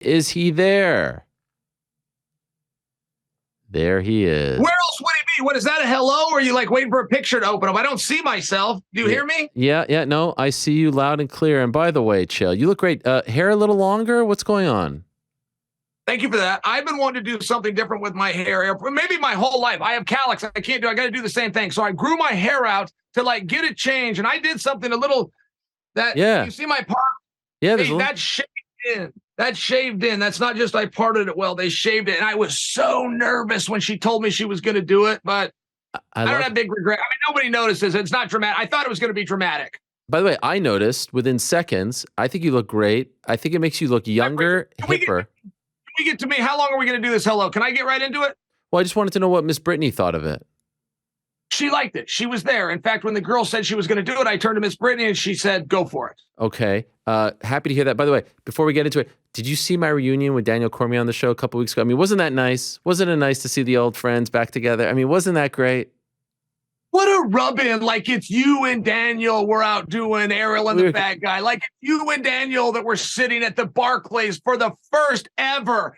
Is he there? There he is. Where else would he be? What is that, a hello? Or are you like waiting for a picture to open up? I don't see myself. Do you hear me? Yeah. No, I see you loud and clear. And by the way, Chael, you look great. Hair a little longer? What's going on? Thank you for that. I've been wanting to do something different with my hair. Maybe my whole life. I have calyx. I got to do the same thing. So I grew my hair out to like get it changed. And I did something a little that, you see my part? Yeah. That's shaved in. That's shaved in. That's not just I parted it well. They shaved it. And I was so nervous when she told me she was going to do it. But I don't have big regret. I mean, nobody notices. It's not dramatic. I thought it was going to be dramatic. By the way, I noticed within seconds, I think you look great. I think it makes you look younger, hipper. Can we get to me? How long are we going to do this hello? Can I get right into it? Well, I just wanted to know what Miss Brittany thought of it. She liked it. She was there. In fact, when the girl said she was going to do it, I turned to Miss Brittany and she said, go for it. Okay. Happy to hear that. By the way, before we get into it, did you see my reunion with Daniel Cormier on the show a couple weeks ago? I mean, wasn't that nice? Wasn't it nice to see the old friends back together? I mean, wasn't that great? What a rub-in. Like it's you and Daniel were out doing Ariel and the Bad Guy. Like you and Daniel that were sitting at the Barclays for the first ever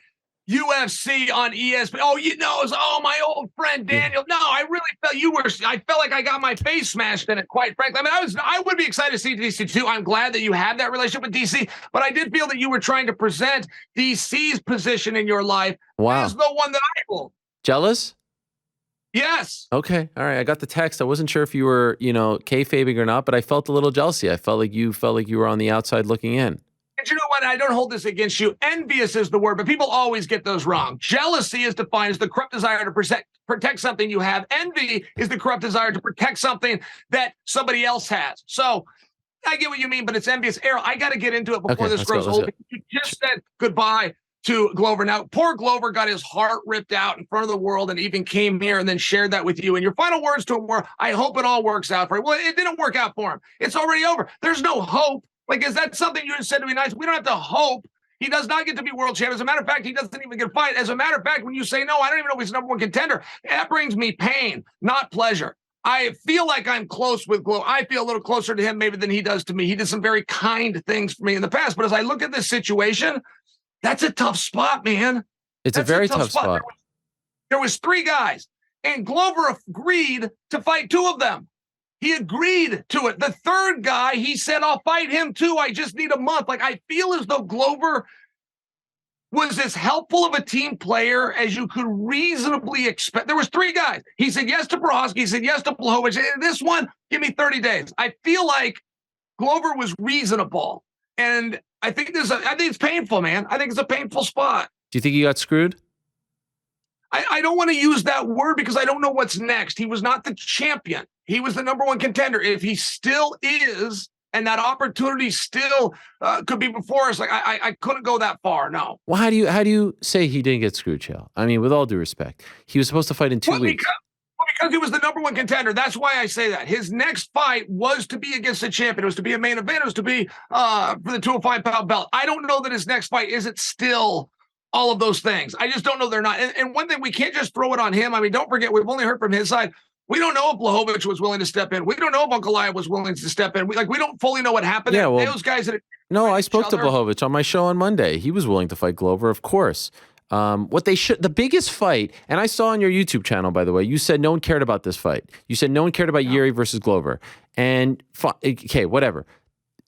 UFC on ESPN. Oh, my old friend Daniel. No, I really felt I felt like I got my face smashed in it, quite frankly. I mean, I would be excited to see DC too. I'm glad that you have that relationship with DC, but I did feel that you were trying to present DC's position in your life as the one that I hold. Jealous? Yes. Okay. All right. I got the text. I wasn't sure if you were, kayfabing or not, but I felt a little jealousy. I felt like you were on the outside looking in. And you know what? I don't hold this against you. Envious is the word, but people always get those wrong. Jealousy is defined as the corrupt desire to protect something you have. Envy is the corrupt desire to protect something that somebody else has. So I get what you mean, but it's envious. Errol, I got to get into it before this grows old. You just said goodbye to Glover. Now, poor Glover got his heart ripped out in front of the world and even came here and then shared that with you. And your final words to him were, I hope it all works out for him. Well, it didn't work out for him. It's already over. There's no hope. Like, is that something you said to be nice? We don't have to hope. He does not get to be world champion. As a matter of fact, he doesn't even get a fight. As a matter of fact, when you say no, I don't even know if he's number one contender. That brings me pain, not pleasure. I feel like I'm close with Glover. I feel a little closer to him maybe than he does to me. He did some very kind things for me in the past. But as I look at this situation, that's a tough spot, man. It's a very tough spot. There was 3 guys, and Glover agreed to fight 2 of them. He agreed to it. The 3rd guy, he said, I'll fight him too. I just need a month. Like, I feel as though Glover was as helpful of a team player as you could reasonably expect. There was 3 guys. He said yes to Broski. He said yes to Blachowicz. This one, give me 30 days. I feel like Glover was reasonable. And I think it's painful, man. I think it's a painful spot. Do you think he got screwed? I don't want to use that word because I don't know what's next. He was not the champion. He was the number one contender. If he still is, and that opportunity still could be before us, like I couldn't go that far. No. Well, how do you say he didn't get screwed, Chael? I mean, with all due respect, he was supposed to fight in 2 weeks. Because he was the number one contender. That's why I say that. His next fight was to be against the champion. It was to be a main event. It was to be for the 205-pound belt. I don't know that his next fight isn't still all of those things. I just don't know they're not. And one thing, we can't just throw it on him. I mean, don't forget, we've only heard from his side. We don't know if Blachowicz was willing to step in. We don't know if Ankalaev was willing to step in. We don't fully know what happened. Yeah, well, those guys No, I spoke to Blachowicz on my show on Monday. He was willing to fight Glover, of course. The biggest fight, and I saw on your YouTube channel, by the way, you said no one cared about this fight. You said no one cared about Yuri versus Glover. And, okay, whatever.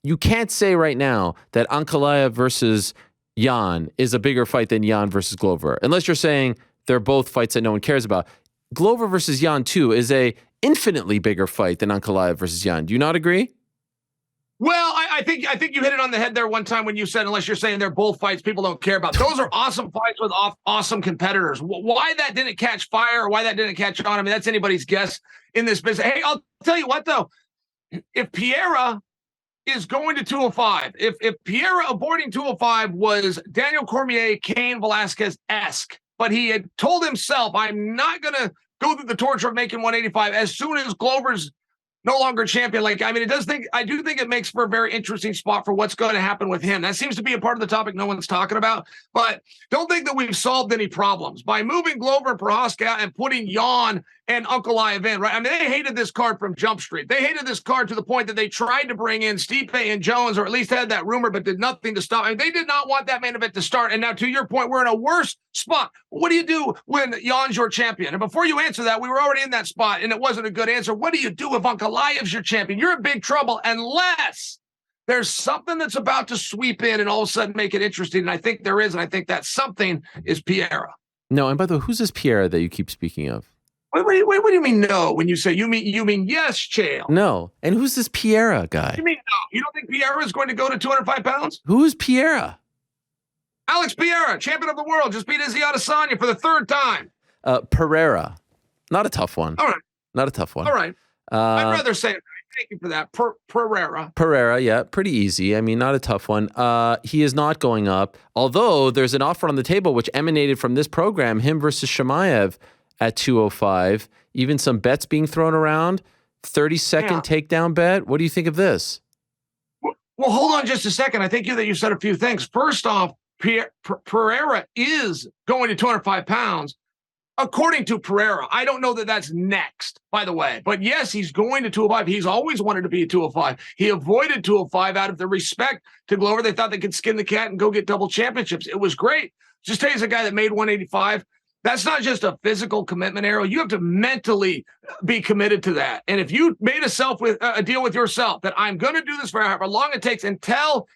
You can't say right now that Ankalaev versus Jan is a bigger fight than Jan versus Glover, unless you're saying they're both fights that no one cares about. Glover versus Jan, too, is a infinitely bigger fight than Ankalaev versus Jan. Do you not agree? Well, I think you hit it on the head there one time when you said, unless you're saying they're both fights people don't care about. Those are awesome fights with awesome competitors. Why that didn't catch fire or why that didn't catch on, I mean, that's anybody's guess in this business. Hey, I'll tell you what, though. If Pereira is going to 205, if Pereira avoiding 205 was Daniel Cormier, Cain Velasquez-esque, but he had told himself, I'm not going to go through the torture of making 185 as soon as Glover's no longer champion. Like, I mean, I do think it makes for a very interesting spot for what's going to happen with him. That seems to be a part of the topic no one's talking about, but don't think that we've solved any problems by moving Glover and Prohaska and putting Jan and Uncle Ivan in, right? I mean, they hated this card from Jump Street. They hated this card to the point that they tried to bring in Stipe and Jones, or at least had that rumor, but did nothing to stop. I mean, they did not want that main event to start. And now, to your point, we're in a worse spot. What do you do when Jan's your champion? And before you answer that, we were already in that spot, and it wasn't a good answer. What do you do if Ankalaev's your champion? You're in big trouble unless there's something that's about to sweep in and all of a sudden make it interesting. And I think there is, and I think that something is Piera. No, and by the way, who's this Piera that you keep speaking of? What do you mean no? When you say you mean yes, Chael? No, and who's this Piera guy? You mean no? You don't think Piera is going to go to 205 pounds? Who's Piera? Alex Piera, champion of the world, just beat Izzy Adesanya for the third time. Pereira, not a tough one. All right, not a tough one. All right, I'd rather say it. Thank you for that. Pereira, yeah, pretty easy. I mean, not a tough one. He is not going up, although there's an offer on the table which emanated from this program, him versus Chimaev at 205. Even some bets being thrown around. 30-second takedown bet. What do you think of this? Well, hold on just a second. I think that you said a few things. First off, Pereira is going to 205 pounds. According to Pereira, I don't know that that's next, by the way. But yes, he's going to 205. He's always wanted to be a 205. He avoided 205 out of the respect to Glover. They thought they could skin the cat and go get double championships. It was great. Just tell you, as a guy that made 185, that's not just a physical commitment, Arrow. You have to mentally be committed to that. And if you made a deal with yourself that I'm going to do this for however long it takes until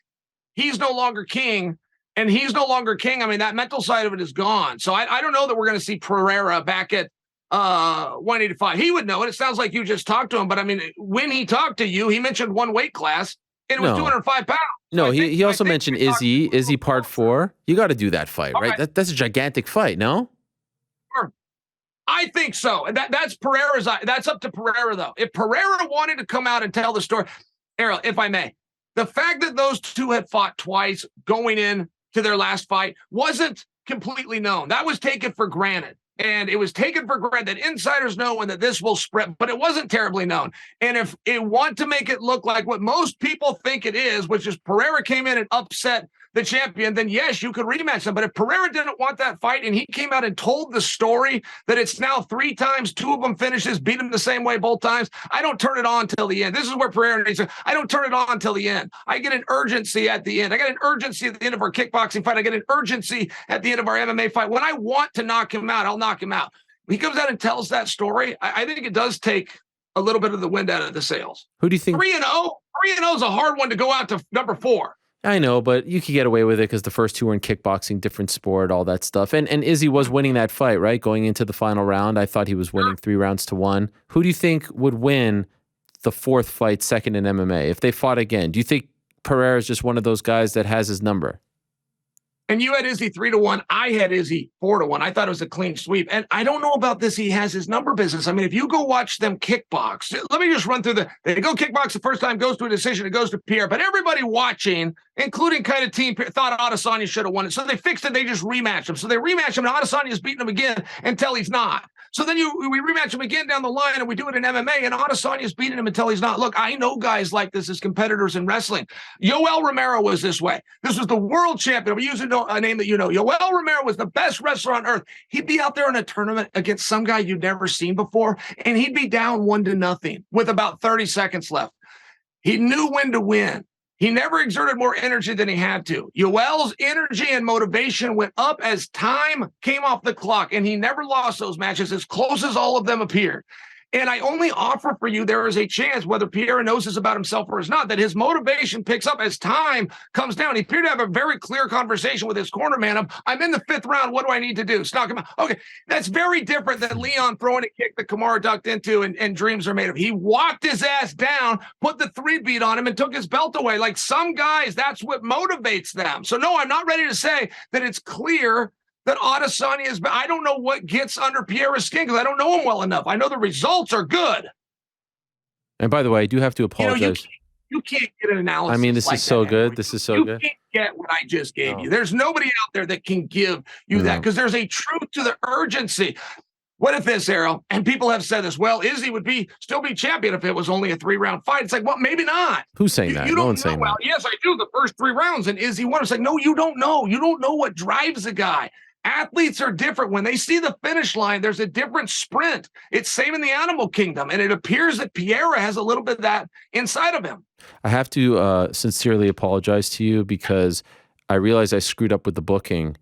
he's no longer king, and he's no longer king, I mean, that mental side of it is gone. So I don't know that we're going to see Pereira back at 185. He would know it. It sounds like you just talked to him. But, I mean, when he talked to you, he mentioned one weight class, and it was 205 pounds. No, so he also mentioned Izzy part 4. You got to do that fight, right? That's a gigantic fight, no? Sure. I think so. And that's Pereira's. That's up to Pereira, though. If Pereira wanted to come out and tell the story, Errol, if I may, the fact that those two had fought twice going in to their last fight wasn't completely known. That was taken for granted. And it was taken for granted that insiders know and that this will spread, but it wasn't terribly known. And if it want to make it look like what most people think it is, which is Pereira came in and upset the champion, then yes, you could rematch them. But if Pereira didn't want that fight and he came out and told the story that it's now 3 times, 2 of them finishes, beat him the same way both times, I don't turn it on till the end. This is where Pereira needs to, I don't turn it on till the end. I get an urgency at the end. I get an urgency at the end of our kickboxing fight. I get an urgency at the end of our MMA fight. When I want to knock him out, I'll knock him out. When he comes out and tells that story, I think it does take a little bit of the wind out of the sails. Who do you think? 3-0? 3-0 is a hard one to go out to number 4. I know, but you could get away with it because the first 2 were in kickboxing, different sport, all that stuff. And Izzy was winning that fight, right? Going into the final round, I thought he was winning 3 rounds to 1. Who do you think would win the 4th fight, second in MMA, if they fought again? Do you think Pereira is just one of those guys that has his number? And you had Izzy 3-1. I had Izzy 4-1. I thought it was a clean sweep. And I don't know about this. He has his number business. I mean, if you go watch them kickbox, let me just run through they go kickbox the first time, goes to a decision, it goes to Pierre. But everybody watching, including kind of team, thought Adesanya should have won it. So they fixed it. They just rematched him. So they rematch him, and Adesanya's beating him again until he's not. So then we rematch him again down the line, and we do it in MMA, and Adesanya's beating him until he's not. Look, I know guys like this as competitors in wrestling. Yoel Romero was this way. This was the world champion. I'm using a name that you know. Yoel Romero was the best wrestler on earth. He'd be out there in a tournament against some guy you'd never seen before, and he'd be down 1-0 with about 30 seconds left. He knew when to win. He never exerted more energy than he had to. Yoel's energy and motivation went up as time came off the clock, and he never lost those matches as close as all of them appeared. And I only offer for you there is a chance, whether Pierre knows this about himself or is not, that his motivation picks up as time comes down. He appeared to have a very clear conversation with his corner man of, I'm in the 5th round. What do I need to do? Knock him out. Okay, that's very different than Leon throwing a kick that Kamaru ducked into and dreams are made of. He walked his ass down, put the 3-beat on him, and took his belt away. Like some guys, that's what motivates them. So no, I'm not ready to say that it's clear that Adesanya is. I don't know what gets under Pierre's skin because I don't know him well enough. I know the results are good. And by the way, I do have to apologize. You can't get an analysis. I mean, this like is so that, good. This is so good. You can't get what I just gave you. There's nobody out there that can give you that because there's a truth to the urgency. What if this, Errol? And people have said this. Well, Izzy would still be champion if it was only a 3-round fight. It's like, well, maybe not. Who's saying that? You No don't one's know. saying Well, that. yes, I do. The first 3 rounds, and Izzy won. It's like, no, you don't know. You don't know what drives a guy. Athletes are different. When they see the finish line, there's a different sprint. It's same in the animal kingdom, and it appears that Pierre has a little bit of that inside of him. I have to sincerely apologize to you because I realize I screwed up with the booking.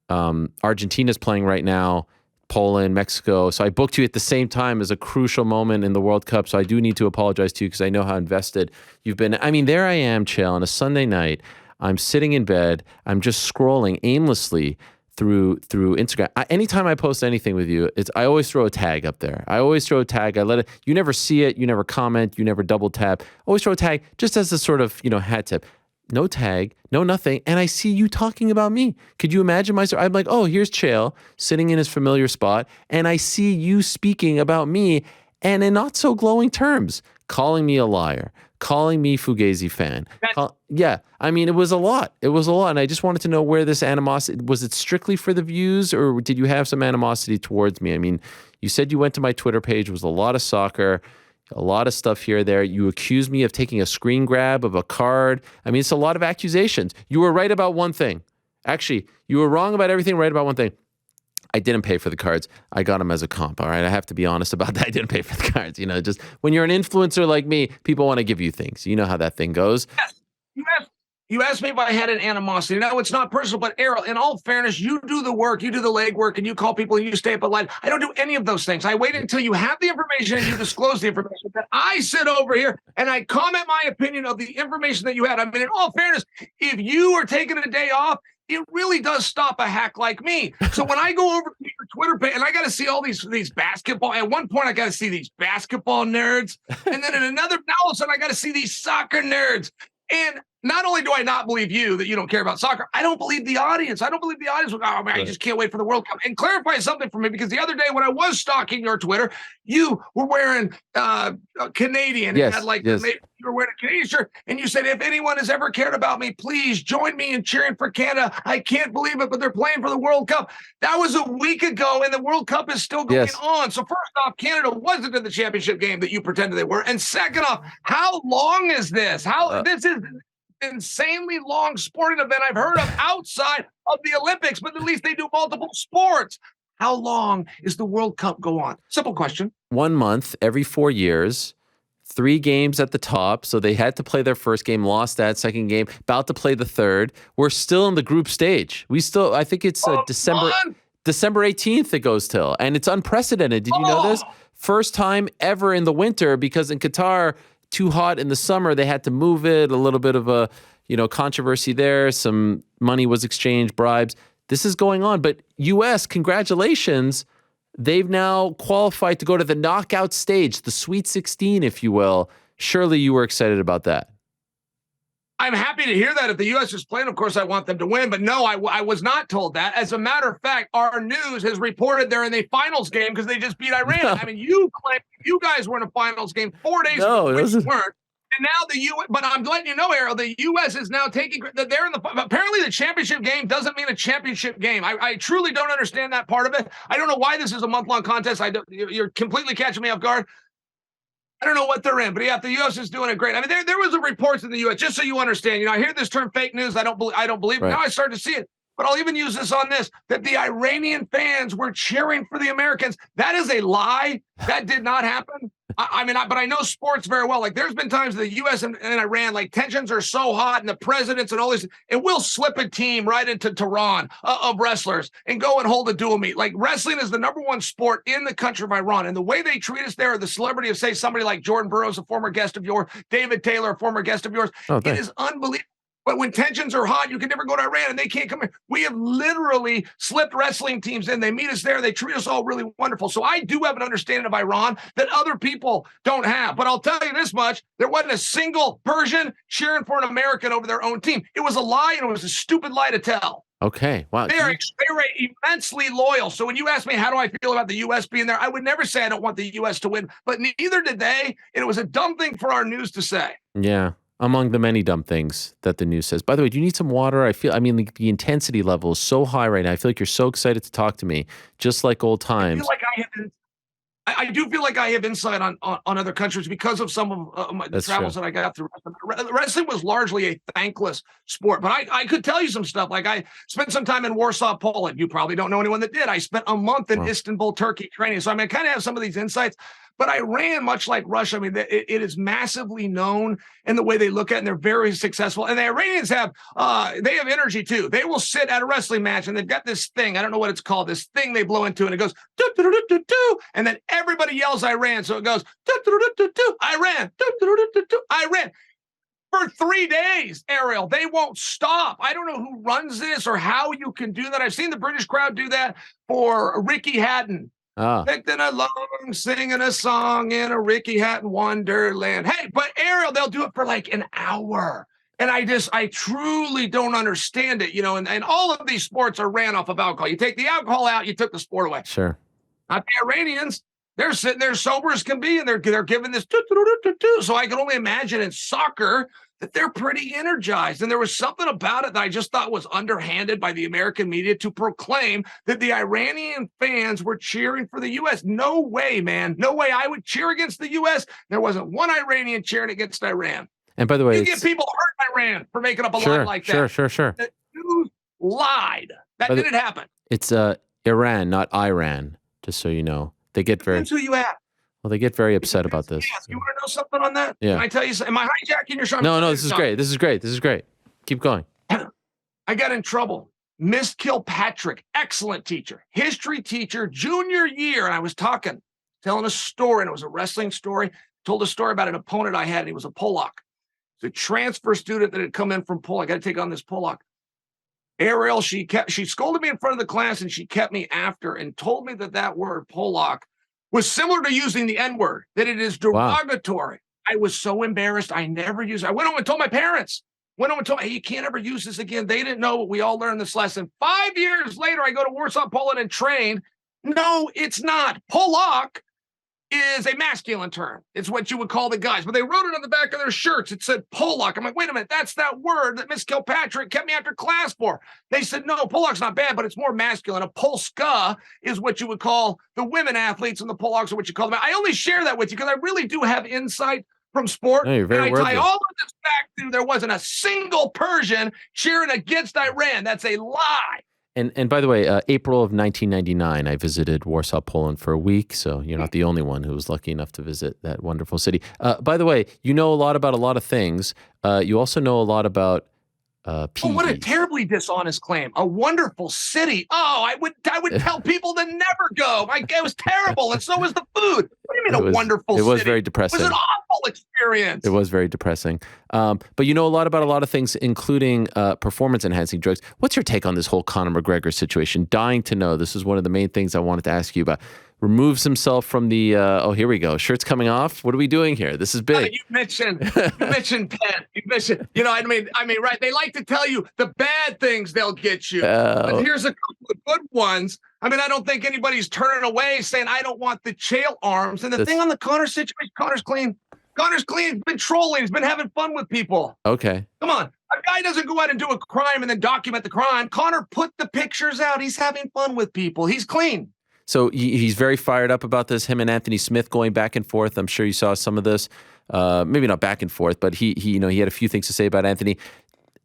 Argentina's playing right now, Poland, Mexico. So I booked you at the same time as a crucial moment in the World Cup. So I do need to apologize to you because I know how invested you've been. I mean, there I am, Chael, on a Sunday night. I'm sitting in bed. I'm just scrolling aimlessly through Instagram. Anytime I post anything with you, I always throw a tag up there. I always throw a tag. I let it. You never see it. You never comment. You never double tap. Always throw a tag just as a sort of hat tip. No tag, no nothing, and I see you talking about me. Could you imagine myself? I'm like, oh, here's Chael sitting in his familiar spot, and I see you speaking about me, and in not so glowing terms, calling me a liar, calling me Fugazi fan. Yeah, I mean, it was a lot. It was a lot, and I just wanted to know where this animosity, was it strictly for the views, or did you have some animosity towards me? I mean, you said you went to my Twitter page, it was a lot of soccer, a lot of stuff here, there. You accused me of taking a screen grab of a card. I mean, it's a lot of accusations. You were right about one thing. Actually, you were wrong about everything, right about one thing. I didn't pay for the cards. I got them as a comp, all right? I have to be honest about that. I didn't pay for the cards. Just when you're an influencer like me, people want to give you things. You know how that thing goes. Yes. You asked me if I had an animosity. No, it's not personal, but Errol, in all fairness, you do the work, you do the legwork, and you call people and you stay up at light. I don't do any of those things. I wait until you have the information and you disclose the information. But I sit over here and I comment my opinion of the information that you had. I mean, in all fairness, if you are taking a day off, it really does stop a hack like me. So when I go over to your Twitter page and I got to see all these basketball, at one point I got to see these basketball nerds. And then in another, now all of a sudden I got to see these soccer nerds. And not only do I not believe you that you don't care about soccer, I don't believe the audience. I don't believe the audience. Oh, man, I just can't wait for the World Cup. And clarify something for me, because the other day when I was stalking your Twitter, you were wearing Canadian. Yes, and had yes. You were wearing a Canadian shirt, and you said, if anyone has ever cared about me, please join me in cheering for Canada. I can't believe it, but they're playing for the World Cup. That was a week ago, and the World Cup is still going on. So first off, Canada wasn't in the championship game that you pretended they were. And second off, how long is this? This is insanely long sporting event I've heard of outside of the Olympics, but at least they do multiple sports. How long is the World Cup go on? Simple question. 1 month every 4 years, 3 games at the top. So they had to play their first game, lost that second game, about to play the third. We're still in the group stage. I think it's December 18th it goes till, and it's unprecedented. Did you know this? First time ever in the winter, because in Qatar, too hot in the summer, they had to move it. A little bit of a, controversy there. Some money was exchanged, bribes. This is going on. But U.S., congratulations. They've now qualified to go to the knockout stage, the Sweet 16, if you will. Surely you were excited about that. I'm happy to hear that. If the U.S. is playing, of course, I want them to win. But no, I was not told that. As a matter of fact, our news has reported they're in the finals game because they just beat Iran. No. I mean, you claim you guys were in a finals game 4 days ago, which you weren't. And now the U.S., but I'm letting you know, Errol, the U.S. is now taking that they're in the. Apparently, the championship game doesn't mean a championship game. I truly don't understand that part of it. I don't know why this is a month-long contest. You're completely catching me off guard. I don't know what they're in, but yeah, the U.S. is doing it great. I mean, there was a reports in the U.S. just so you understand. I hear this term fake news. I don't believe. Right. Now I start to see it. But I'll even use this on this, that the Iranian fans were cheering for the Americans. That is a lie. That did not happen. But I know sports very well. Like, there's been times the U.S. and Iran, like, tensions are so hot, and the presidents and all this, and we'll slip a team right into Tehran of wrestlers and go and hold a dual meet. Like, wrestling is the #1 sport in the country of Iran, and the way they treat us there, the celebrity of, say, somebody like Jordan Burroughs, a former guest of yours, David Taylor, a former guest of yours, it is unbelievable. But when tensions are hot, you can never go to Iran, and they can't come in. We have literally slipped wrestling teams in. They meet us there. They treat us all really wonderful. So I do have an understanding of Iran that other people don't have. But I'll tell you this much. There wasn't a single Persian cheering for an American over their own team. It was a lie, and it was a stupid lie to tell. Okay. Wow. They are immensely loyal. So when you ask me, how do I feel about the U.S. being there, I would never say I don't want the U.S. to win, but neither did they. And it was a dumb thing for our news to say. Yeah. Among the many dumb things that the news says. By the way, do you need some water? I mean, the intensity level is so high right now. I feel like you're so excited to talk to me, just like old I feel times. like I do feel like I have insight on other countries because of some of the travels that I got through. Wrestling was largely a thankless sport, but I could tell you some stuff. Like I spent some time in Warsaw, Poland. You probably don't know anyone that did. I spent a month in Istanbul, Turkey training. So I mean, I kind of have some of these insights. But Iran, much like Russia, I mean, it is massively known in the way they look at it, and they're very successful. And the Iranians have energy too. They will sit at a wrestling match, and they've got this thing. I don't know what it's called. This thing they blow into, and it goes do do do do do, and then everybody yells Iran. So it goes do do do do do Iran, do do do do Iran. For 3 days, Ariel, they won't stop. I don't know who runs this or how you can do that. I've seen the British crowd do that for Ricky Hatton. Picking along, singing a song in a Ricky Hatton Wonderland. Hey, but Ariel, they'll do it for like an hour. And I truly don't understand it, and all of these sports are ran off of alcohol. You take the alcohol out, you took the sport away. Sure. Not the Iranians. They're sitting there sober as can be, and they're giving this. So I can only imagine in soccer that they're pretty energized. And there was something about it that I just thought was underhanded by the American media to proclaim that the Iranian fans were cheering for the U.S. No way, man. No way I would cheer against the U.S. There wasn't one Iranian cheering against Iran. And by the way, you get people hurt in Iran for making up a lie like that. Sure. The news lied. That didn't happen. It's Iran, not Iran, just so you know. They get very... Depends who you ask. Well, they get very upset about this. Yes. You want to know something on that? Yeah. Can I tell you something? Am I hijacking your show? No, this is great. This is great. Keep going. I got in trouble. Miss Kilpatrick, excellent teacher, history teacher, junior year. And I was telling a story, and it was a wrestling story. Told a story about an opponent I had, and he was a Polak. It's a transfer student that had come in from Poland. I got to take on this Polak. Ariel, she scolded me in front of the class, and she kept me after and told me that word Polak was similar to using the N-word, that it is derogatory. Wow. I was so embarrassed. I never used it. I went home and told my parents. Hey, you can't ever use this again. They didn't know, but we all learned this lesson. 5 years later, I go to Warsaw, Poland and train. No, it's not. Polak is a masculine term. It's what you would call the guys. But they wrote it on the back of their shirts. It said Polak. I'm like, wait a minute. That's that word that Miss Kilpatrick kept me after class for. They said, no, Polak's not bad, but it's more masculine. A Polska is what you would call the women athletes, and the Polaks are what you call them. I only share that with you because I really do have insight from sport. No, you're very and I tie all of this back to there wasn't a single Persian cheering against Iran. That's a lie. And by the way, April of 1999, I visited Warsaw, Poland for a week. So you're not the only one who was lucky enough to visit that wonderful city. By the way, you know a lot about a lot of things. You also know a lot about PEDs. Oh, what a terribly dishonest claim. A wonderful city. Oh, I would tell people to never go. It was terrible, and so was the food. What do you mean wonderful city? It was very depressing. It was an awful experience. It was very depressing. But you know a lot about a lot of things, including performance-enhancing drugs. What's your take on this whole Conor McGregor situation? Dying to know. This is one of the main things I wanted to ask you about. Removes himself from the, here we go. Shirt's coming off. What are we doing here? This is big. You mentioned Penn. You mentioned, I mean, right. They like to tell you the bad things they'll get you. But here's a couple of good ones. I mean, I don't think anybody's turning away saying, I don't want the Chael arms. And the thing on the Conor situation, Conor's clean. Connor's clean. He's been trolling. He's been having fun with people. Okay. Come on. A guy doesn't go out and do a crime and then document the crime. Conor put the pictures out. He's having fun with people. He's clean. So he's very fired up about this. Him and Anthony Smith going back and forth. I'm sure you saw some of this. Maybe not back and forth, but he had a few things to say about Anthony.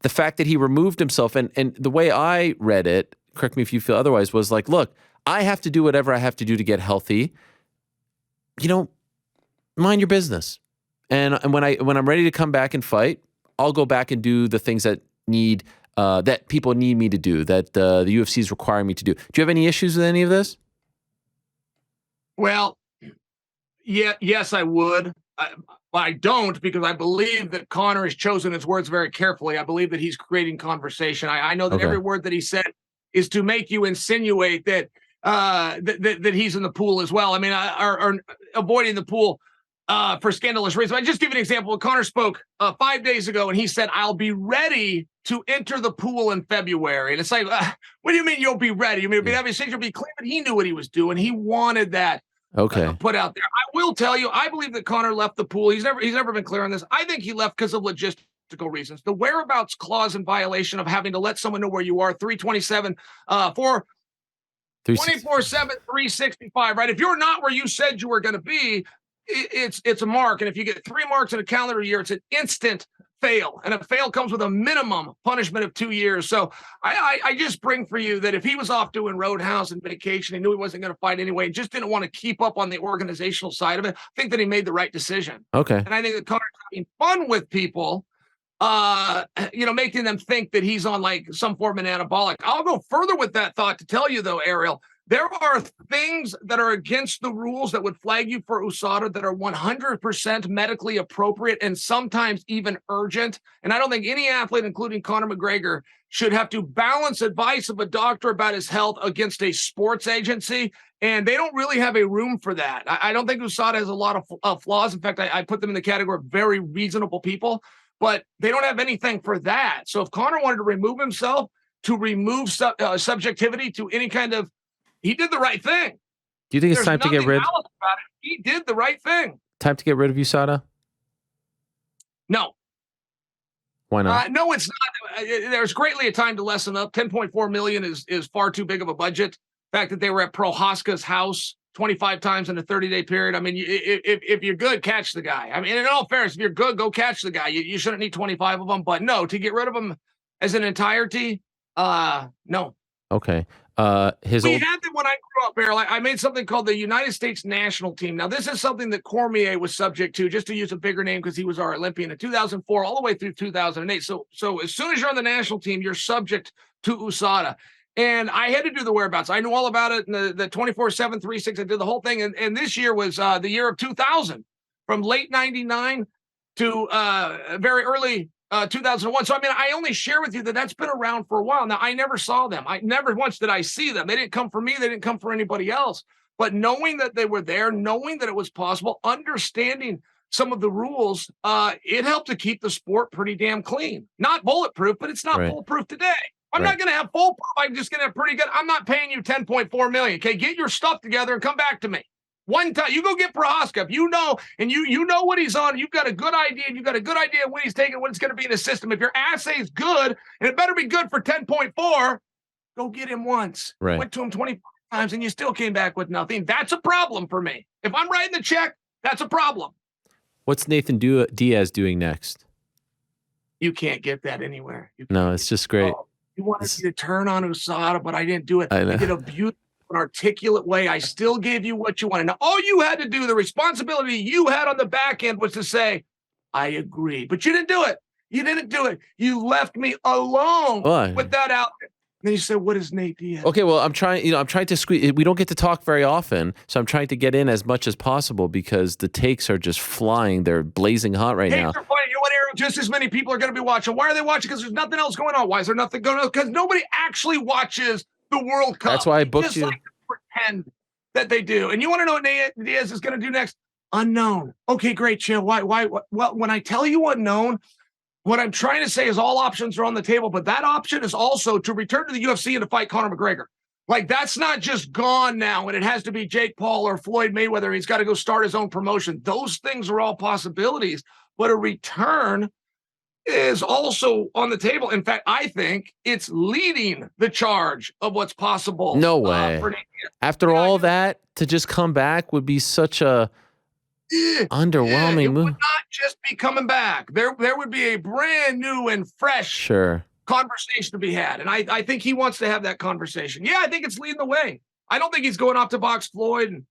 The fact that he removed himself, and the way I read it, correct me if you feel otherwise, was like, look, I have to do whatever I have to do to get healthy. Mind your business. And when I'm ready to come back and fight, I'll go back and do the things that that people need me to do, that the UFC is requiring me to do. Do you have any issues with any of this? Well, yes, I would. I don't, because I believe that Conor has chosen his words very carefully. I believe that he's creating conversation. I know that every word that he said is to make you insinuate that that he's in the pool as well. I mean, or avoiding the pool for scandalous reasons. I just give you an example. Conor spoke 5 days ago, and he said, "I'll be ready to enter the pool in February." And it's like, what do you mean you'll be ready? You mean you'll be clean? But he knew what he was doing. He wanted that Okay. put out there. I will tell you, I believe that Conor left the pool. He's never been clear on this. I think he left because of logistical reasons. The whereabouts clause in violation of having to let someone know where you are, 327 for 24/7, 365, right? If you're not where you said you were going to be, it's a mark. And if you get 3 marks in a calendar year, it's an instant fail. And a fail comes with a minimum punishment of 2 years. So I just bring for you that if he was off doing Roadhouse and vacation, he knew he wasn't going to fight anyway, just didn't want to keep up on the organizational side of it, I think that he made the right decision. Okay. And I think that Conor's having fun with people, making them think that he's on like some form of anabolic. I'll go further with that thought to tell you, though, Ariel, there are things that are against the rules that would flag you for USADA that are 100% medically appropriate and sometimes even urgent. And I don't think any athlete, including Conor McGregor, should have to balance advice of a doctor about his health against a sports agency. And they don't really have a room for that. I don't think USADA has a lot of flaws. In fact, I put them in the category of very reasonable people, but they don't have anything for that. So if Conor wanted to remove himself, to remove subjectivity to any kind of, he did the right thing. Do you think it's time to get rid? About it. He did the right thing. Time to get rid of USADA? No. Why not? No, it's not. There's greatly a time to lessen up. 10.4 million is far too big of a budget. The fact that they were at Prohaska's house 25 times in a 30-day period. I mean, if you're good, catch the guy. I mean, in all fairness, if you're good, go catch the guy. You shouldn't need 25 of them. But no, to get rid of them as an entirety, no. Okay. We had them when I grew up, Beryl. I made something called the United States National Team. Now, this is something that Cormier was subject to, just to use a bigger name because he was our Olympian in 2004 all the way through 2008. So as soon as you're on the national team, you're subject to USADA. And I had to do the whereabouts. I knew all about it in the 24/7, 365. I did the whole thing. And this year was the year of 2000, from late 99 to very early 2001. So, I mean, I only share with you that that's been around for a while. Now, I never saw them. I never once did I see them. They didn't come for me. They didn't come for anybody else. But knowing that they were there, knowing that it was possible, understanding some of the rules, it helped to keep the sport pretty damn clean. Not bulletproof, but it's not bulletproof today. I'm not going to have foolproof. I'm just going to have pretty good. I'm not paying you 10.4 million. Okay, get your stuff together and come back to me. One time, you go get Prohaska. If you know, and you know what he's on, you've got a good idea, and you've got a good idea of what he's taking, what it's going to be in the system. If your assay is good, and it better be good for 10.4, go get him once. Right. Went to him 25 times, and you still came back with nothing. That's a problem for me. If I'm writing the check, that's a problem. What's Nathan Diaz doing next? You can't get that anywhere. No, it's just great. You wanted me to turn on USADA, but I didn't do it. I know. I did a beautiful, articulate way. I still gave you what you wanted. Now, all you had to do, the responsibility you had on the back end was to say, I agree. But you didn't do it. You didn't do it. You left me alone with that out there. And then you said, what is Nate Diaz? Okay, well, I'm trying to squeeze. We don't get to talk very often, so I'm trying to get in as much as possible because the takes are just flying. They're blazing hot right now. Takes are flying. You know what, Aaron? Just as many people are going to be watching. Why are they watching? Because there's nothing else going on. Why is there nothing going on? Because nobody actually watches the World Cup. That's why I booked you. Just like to pretend that they do. And you want to know what Nate Diaz is going to do next? Unknown. Okay, great, Chael. Why? Well, when I tell you unknown, what I'm trying to say is all options are on the table, but that option is also to return to the UFC and to fight Conor McGregor. Like, that's not just gone now, and it has to be Jake Paul or Floyd Mayweather. He's got to go start his own promotion. Those things are all possibilities, but a return is also on the table. In fact, I think it's leading the charge of what's possible. No way. After all that, to just come back would be such a underwhelming move. It would not just be coming back. There would be a brand new and fresh conversation to be had. And I think he wants to have that conversation. Yeah, I think it's leading the way. I don't think he's going off to box Floyd. And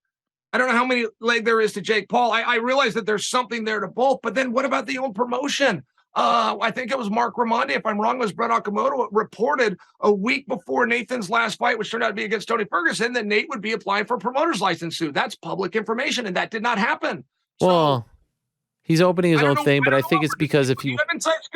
I don't know how many leg there is to Jake Paul. I realize that there's something there to both. But then what about the own promotion? I think it was Mark Raimondi, if I'm wrong, it was Brett Okamoto, reported a week before Nathan's last fight, which turned out to be against Tony Ferguson, that Nate would be applying for a promoter's license soon. That's public information, and that did not happen. Well, he's opening his own thing, but I think it's because if you,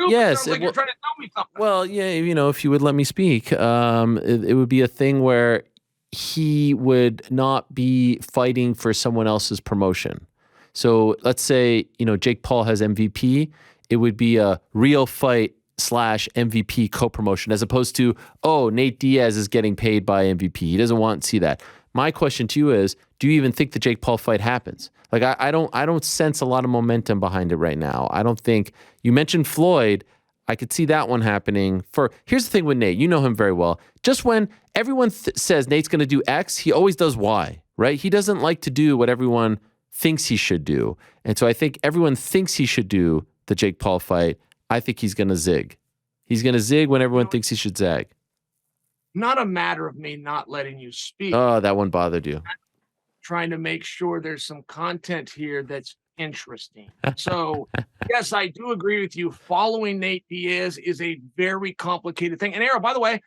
yes, like you're trying to tell me something. Well, yeah, if you would let me speak, it would be a thing where he would not be fighting for someone else's promotion. So let's say, Jake Paul has MVP. It would be a real fight / MVP co-promotion as opposed to, Nate Diaz is getting paid by MVP. He doesn't want to see that. My question to you is, do you even think the Jake Paul fight happens? Like, I don't sense a lot of momentum behind it right now. I don't think you mentioned Floyd. I could see that one happening. Here's the thing with Nate. You know him very well. Just when everyone says Nate's going to do X, he always does Y, right? He doesn't like to do what everyone thinks he should do. And so I think everyone thinks he should do the Jake Paul fight. I think he's going to zig. He's going to zig when everyone thinks he should zag. Not a matter of me not letting you speak. Oh, that one bothered you. Trying to make sure there's some content here that's interesting. So, yes, I do agree with you. Following Nate Diaz is a very complicated thing. And Arrow, by the way,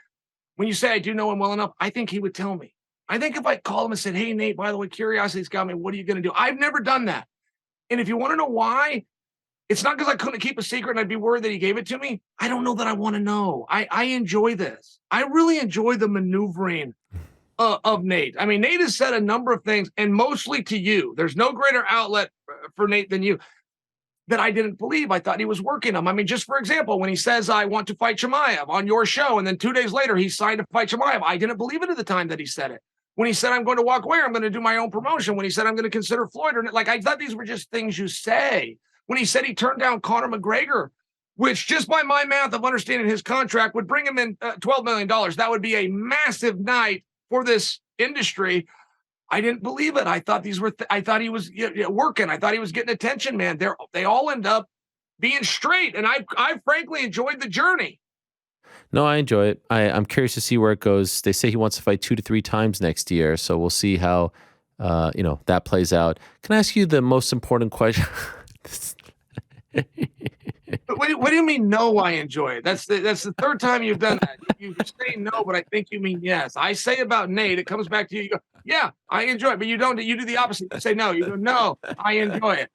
when you say I do know him well enough, I think he would tell me. I think if I called him and said, hey, Nate, by the way, curiosity's got me. What are you going to do? I've never done that. And if you want to know why, it's not because I couldn't keep a secret and I'd be worried that he gave it to me. I don't know that I want to know. I enjoy this. I really enjoy the maneuvering of Nate. I mean, Nate has said a number of things, and mostly to you. There's no greater outlet for Nate than you, that I didn't believe. I thought he was working them. I mean, just for example, when he says, I want to fight Chimaev on your show, and then 2 days later, he signed to fight Chimaev. I didn't believe it at the time that he said it. When he said, I'm going to walk away, I'm going to do my own promotion. When he said, I'm going to consider Floyd, or like, I thought these were just things you say. When he said he turned down Conor McGregor, which just by my math of understanding his contract would bring him in $12 million. That would be a massive night for this industry. I didn't believe it. I thought I thought he was working. I thought he was getting attention, man. They all end up being straight. And I frankly enjoyed the journey. No, I enjoy it. I'm curious to see where it goes. They say he wants to fight 2 to 3 times next year. So we'll see how, that plays out. Can I ask you the most important question? What do you mean? No, I enjoy it. That's the third time you've done that. You say no, but I think you mean yes. I say about Nate, it comes back to you. You go, yeah, I enjoy it, but you don't. You do the opposite. You say no. You go, no, I enjoy it.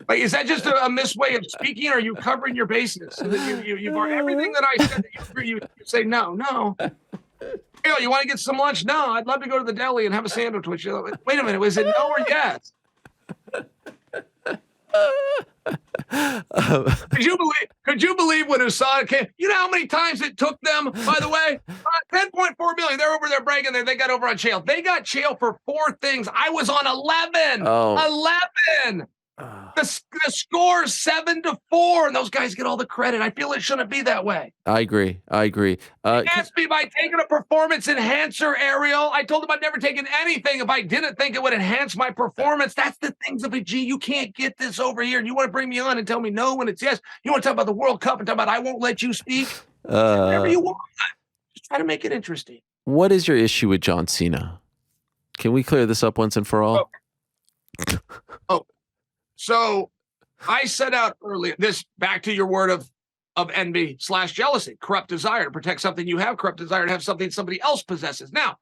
Like, is that just a mis way of speaking, or are you covering your bases? So that you've everything that I said that you agree, you say no. Hey, you want to get some lunch? No, I'd love to go to the deli and have a sandwich with you. Wait a minute, was it no or yes? Could you believe when Usada came? You know how many times it took them, by the way? 10.4 million. They're over there bragging there. They got over on Chael. They got Chael for 4 things. I was on 11. Oh. 11. The score 7-4, and those guys get all the credit. I feel it shouldn't be that way. I agree. Asked me if I'd taken a performance enhancer, Ariel. I told him I'd never taken anything if I didn't think it would enhance my performance. That's the things of a G. You can't get this over here, and you want to bring me on and tell me no when it's yes. You want to talk about the World Cup and talk about I won't let you speak. Whatever you want. Just try to make it interesting. What is your issue with John Cena? Can we clear this up once and for all? So I set out earlier, this back to your word of envy/jealousy, corrupt desire to protect something you have, corrupt desire to have something somebody else possesses. Now,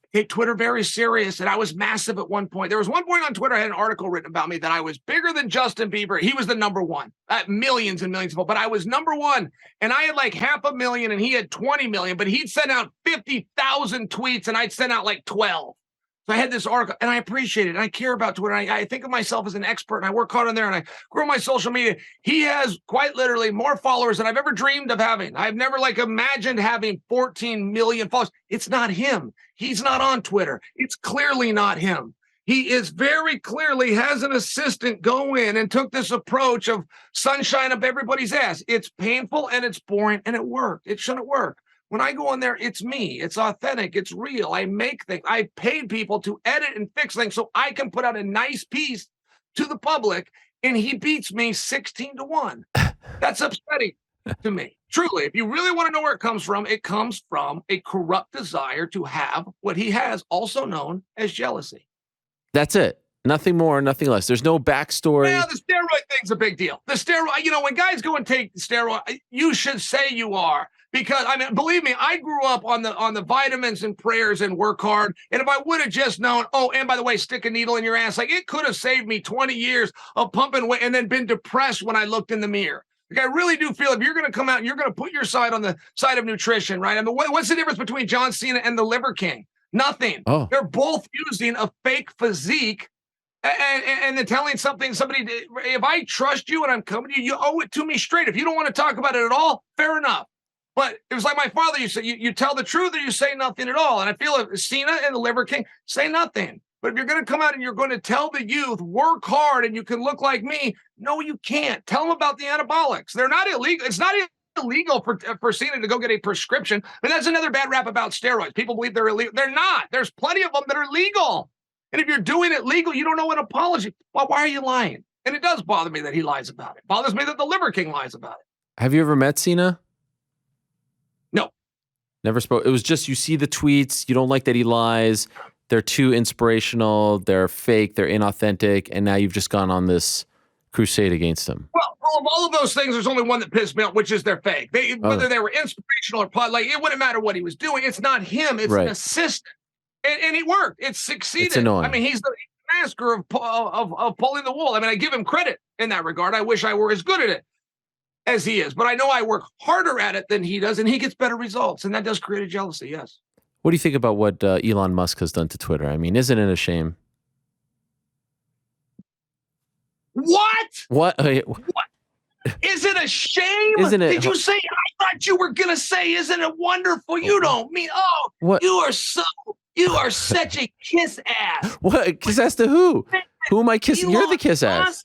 I take Twitter very serious, and I was massive at one point. There was one point on Twitter, I had an article written about me that I was bigger than Justin Bieber. He was the number one, millions and millions of people, but I was number one, and I had like 500,000, and he had 20 million, but he'd send out 50,000 tweets, and I'd send out like 12. So I had this article, and I appreciate it, and I care about Twitter. I think of myself as an expert, and I work hard on there, and I grow my social media. He has quite literally more followers than I've ever dreamed of having. I've never imagined having 14 million followers. It's not him. He's not on Twitter. It's clearly not him. He is very clearly has an assistant go in and took this approach of sunshine up everybody's ass. It's painful, and it's boring, and it worked. It shouldn't work. When I go on there, it's me. It's authentic. It's real. I make things. I paid people to edit and fix things so I can put out a nice piece to the public, and he beats me 16-1. That's upsetting to me. Truly, if you really want to know where it comes from a corrupt desire to have what he has, also known as jealousy. That's it. Nothing more, nothing less. There's no backstory. Yeah, the steroid thing's a big deal. The steroid, when guys go and take steroid, you should say you are. Because, I mean, believe me, I grew up on the vitamins and prayers and work hard. And if I would have just known, and by the way, stick a needle in your ass, like it could have saved me 20 years of pumping weight and then been depressed when I looked in the mirror. Like, I really do feel if you're going to come out and you're going to put your side on the side of nutrition, right? I mean, what's the difference between John Cena and the Liver King? Nothing. Oh. They're both using a fake physique and then telling somebody, if I trust you and I'm coming to you, you owe it to me straight. If you don't want to talk about it at all, fair enough. But it was like my father used to say, you tell the truth or you say nothing at all. And I feel like Cena and the Liver King say nothing. But if you're going to come out and you're going to tell the youth, work hard and you can look like me, no, you can't. Tell them about the anabolics. They're not illegal. It's not illegal for Cena to go get a prescription. I mean, that's another bad rap about steroids. People believe they're illegal. They're not. There's plenty of them that are legal. And if you're doing it legal, you don't know an apology. Well, why are you lying? And it does bother me that he lies about it. It bothers me that the Liver King lies about it. Have you ever met Cena? No. Never spoke. It was just you see the tweets. You don't like that he lies. They're too inspirational. They're fake. They're inauthentic. And now you've just gone on this crusade against him. Well, of all of those things, there's only one that pissed me off, which is they're fake. Whether they were inspirational or like it wouldn't matter what he was doing. It's not him. It's an assistant, and it worked. It succeeded. It's annoying. I mean, he's the master of pulling the wool. I mean, I give him credit in that regard. I wish I were as good at it as he is, but I know I work harder at it than he does, and he gets better results, and that does create a jealousy. Yes. What do you think about what Elon Musk has done to Twitter? I mean, isn't it a shame? What? What? What? Is it a shame? Isn't it? Did you say? I thought you were gonna say, "Isn't it wonderful?" You don't mean. Oh, what? You are such a kiss ass. What? Kiss ass to who? Who am I kissing? You're the kiss ass.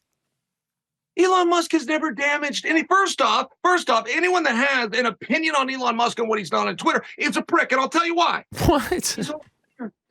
Elon Musk has never damaged any. First off, anyone that has an opinion on Elon Musk and what he's done on Twitter, it's a prick, and I'll tell you why. What?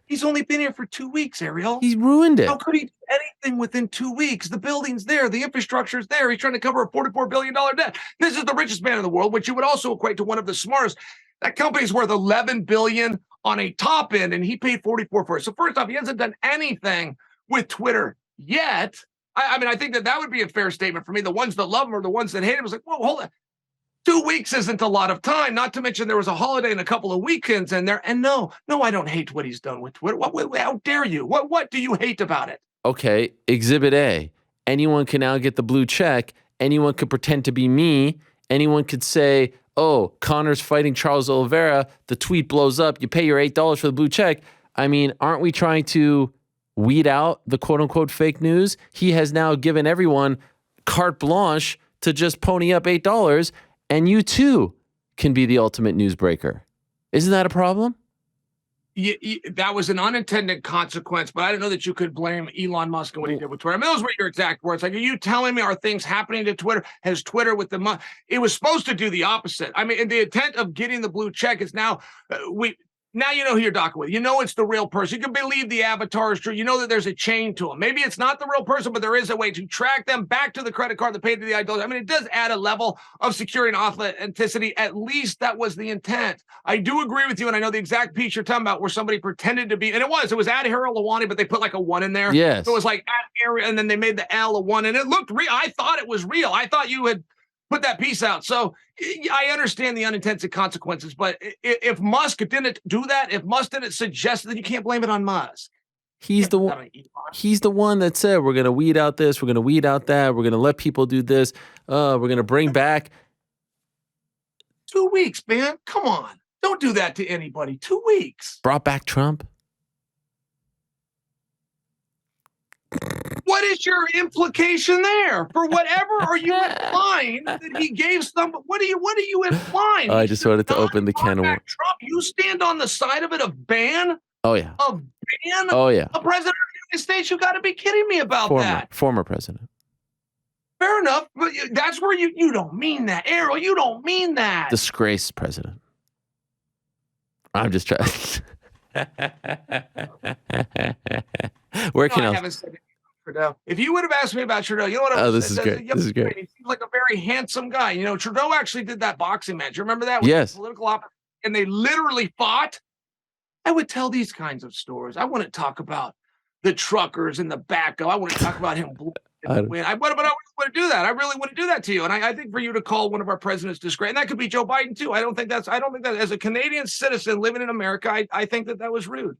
He's only been here for 2 weeks, Ariel. He's ruined it. How could he do anything within 2 weeks? The building's there. The infrastructure's there. He's trying to cover a $44 billion debt. This is the richest man in the world, which you would also equate to one of the smartest. That company's worth $11 billion on a top end, and he paid 44 for it. So first off, he hasn't done anything with Twitter yet. I mean, I think that would be a fair statement for me. The ones that love him or the ones that hate him was like, whoa, hold on. 2 weeks isn't a lot of time, not to mention there was a holiday and a couple of weekends in there. And no, I don't hate what he's done with Twitter. How dare you? What do you hate about it? Okay, Exhibit A. Anyone can now get the blue check. Anyone could pretend to be me. Anyone could say, oh, Conor's fighting Charles Oliveira. The tweet blows up. You pay your $8 for the blue check. I mean, aren't we trying to weed out the quote-unquote fake news? He has now given everyone carte blanche to just pony up $8, and you too can be the ultimate newsbreaker. Isn't that a problem? That was an unintended consequence, but I don't know that you could blame Elon Musk and what he did with Twitter. I mean, those were your exact words. Like, are you telling me, are things happening to Twitter? Has Twitter with the money? It was supposed to do the opposite. I mean, the intent of getting the blue check is now now you know who you're docking with. You know it's the real person. You can believe the avatar is true. You know that there's a chain to them. Maybe it's not the real person, but there is a way to track them back to the credit card that paid to the idol. I mean, it does add a level of security and authenticity. At least that was the intent. I do agree with you, and I know the exact piece you're talking about where somebody pretended to be, and it was at Harold Lawani, but they put like a 1 in there. Yes. So it was like at area, and then they made the L a 1, and it looked real. I thought it was real. I thought you had put that piece out. So I understand the unintended consequences, but if Musk didn't do that, if Musk didn't suggest that, you can't blame it on Musk. He's the one that said, we're going to weed out this, we're going to weed out that, we're going to let people do this, we're going to bring back. 2 weeks, man. Come on. Don't do that to anybody. 2 weeks. Brought back Trump. What is your implication there? For whatever are you implying that he gave some? What are you implying? I just wanted to open the can of worms. Trump, you stand on the side of it of ban? Oh yeah. Of ban? Oh yeah. A president of the United States? You got to be kidding me about that. Former president. Fair enough, but that's where you don't mean that, Errol. You don't mean that. Disgraced president. I'm just trying. Where can I haven't said anything about Trudeau. If you would have asked me about Trudeau, you know what I would this is great. This is great. He seems like a very handsome guy. You know, Trudeau actually did that boxing match. You remember that? With yes. The political opposition, and they literally fought. I would tell these kinds of stories. I wouldn't talk about the truckers in the back. I wouldn't talk about him. But I wouldn't want to do that. I really wouldn't do that to you. And I think for you to call one of our presidents disgrace, and that could be Joe Biden too. I don't think that as a Canadian citizen living in America, I think that was rude.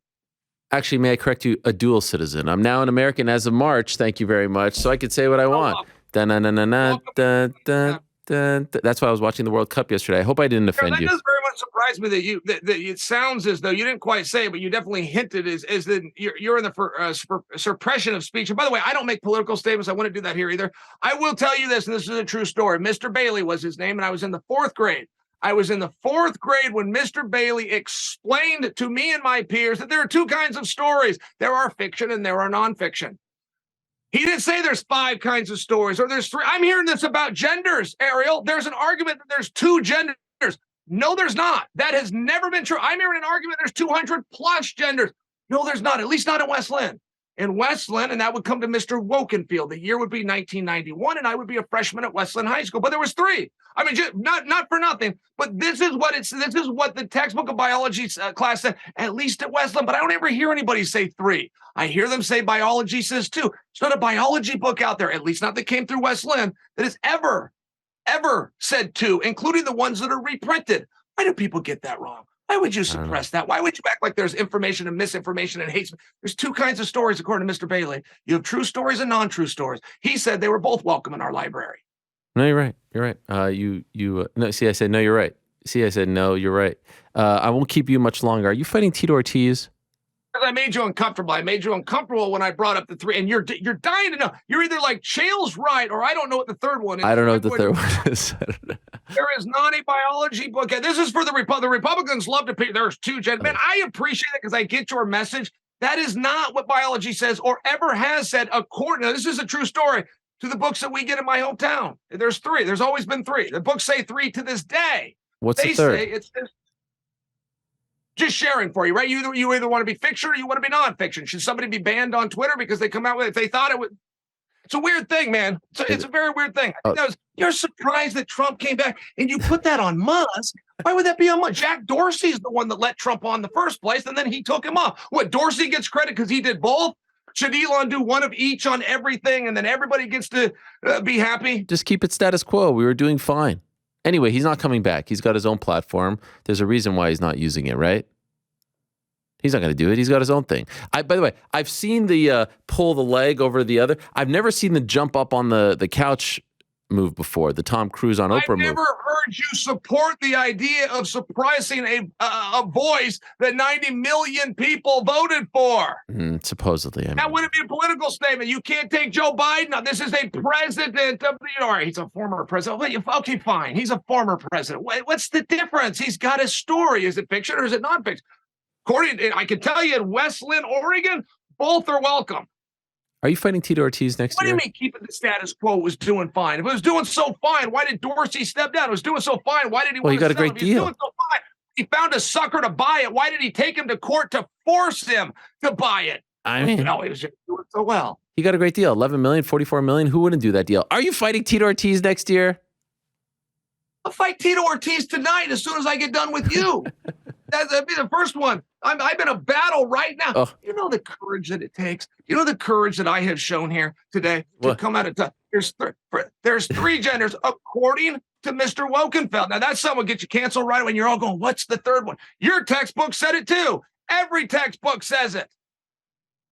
Actually, may I correct you? A dual citizen. I'm now an American as of March. Thank you very much. So I could say what I want. That's why I was watching the World Cup yesterday. I hope I didn't offend you. That does very much surprise me that it sounds as though you didn't quite say it, but you definitely hinted as that you're in the suppression of speech. And by the way, I don't make political statements. I wouldn't do that here either. I will tell you this, and this is a true story. Mr. Bailey was his name, and I was in the 4th grade. I was in the 4th grade when Mr. Bailey explained to me and my peers that there are 2 kinds of stories. There are fiction and there are nonfiction. He didn't say there's 5 kinds of stories or there's 3. I'm hearing this about genders, Ariel. There's an argument that there's 2 genders. No, there's not. That has never been true. I'm hearing an argument there's 200 plus genders. No, there's not, at least not in West Lynn. In West Lynn, and that would come to Mr. Wokenfield. The year would be 1991, and I would be a freshman at West Lynn High School. But there was 3. I mean, just, not for nothing, but this is what the textbook of biology class said, at least at West Lynn. But I don't ever hear anybody say 3. I hear them say biology says 2. There's not a biology book out there, at least not that came through West Lynn, that has ever said 2, including the ones that are reprinted. Why do people get that wrong? Why would you suppress that? Why would you act like there's information and misinformation and hate? There's 2 kinds of stories, according to Mr. Bailey. You have true stories and non-true stories. He said they were both welcome in our library. No, you're right. You're right. No. See, I said no. You're right. See, I said no. You're right. I won't keep you much longer. Are you fighting Tito Ortiz? I made you uncomfortable. I made you uncomfortable when I brought up the 3, and you're dying to know. You're either like Chael's right, or I don't know what the third one is. I don't know what the third one is. There is not a biology book. This is for the Republicans. Love to pick. There's 2 genders. Man, I appreciate it because I get your message. That is not what biology says or ever has said. According, now this is a true story, to the books that we get in my hometown. There's 3. There's always been 3. The books say 3 to this day. What's the third? Say it's just sharing for you, right? You either want to be fiction or you want to be nonfiction. Should somebody be banned on Twitter because they come out with it? If they thought it would. It's a weird thing, man. It's a very weird thing. You're surprised that Trump came back, and you put that on Musk. Why would that be on Musk? Jack Dorsey's the one that let Trump on the first place, and then he took him off. What, Dorsey gets credit because he did both? Should Elon do one of each on everything, and then everybody gets to be happy? Just keep it status quo. We were doing fine. Anyway, he's not coming back. He's got his own platform. There's a reason why he's not using it, right? He's not going to do it. He's got his own thing. By the way, I've seen the pull the leg over the other. I've never seen the jump up on the couch move before, the Tom Cruise on Oprah move. I've never heard you support the idea of suppressing a voice that 90 million people voted for. Supposedly. I mean. That wouldn't be a political statement. You can't take Joe Biden. Now, this is a president of, all right, he's a former president. Okay, fine. He's a former president. What's the difference? He's got a story. Is it fiction or is it nonfiction? According, I can tell you in West Lynn, Oregon, both are welcome. Are you fighting Tito Ortiz next year? What do you mean keeping the status quo was doing fine? If it was doing so fine, why did Dorsey step down? It was doing so fine. Why did he? Well, he got a great deal. deal. He was doing so fine. He found a sucker to buy it. Why did he take him to court to force him to buy it? I mean, no, he was just doing so well. He got a great deal. 11 million, 44 million. Who wouldn't do that deal? Are you fighting Tito Ortiz next year? I'll fight Tito Ortiz tonight as soon as I get done with you. That'd be the first one. I'm in a battle right now. Oh. You know the courage that it takes. You know the courage that I have shown here today to come out of there's 3 genders according to Mr. Wokenfeld. Now that's someone gets you canceled right away. And you're all going, what's the third one? Your textbook said it too. Every textbook says it.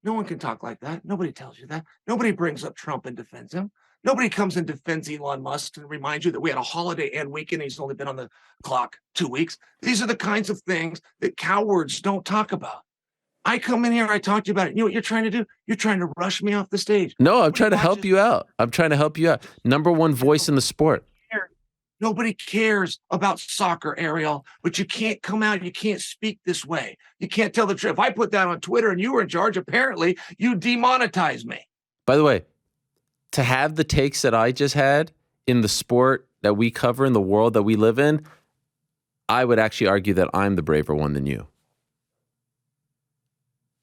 No one can talk like that. Nobody tells you that. Nobody brings up Trump and defends him. Nobody comes and defends Elon Musk and reminds you that we had a holiday and weekend. He's only been on the clock 2 weeks. These are the kinds of things that cowards don't talk about. I come in here, I talk to you about it. You know what you're trying to do? You're trying to rush me off the stage. No, I'm trying to help you out. I'm trying to help you out. Number 1 voice in the sport. Nobody cares about soccer, Ariel, but you can't come out. You can't speak this way. You can't tell the truth. If I put that on Twitter and you were in charge, apparently you demonetize me. By the way, to have the takes that I just had in the sport that we cover in the world that we live in, I would actually argue that I'm the braver one than you.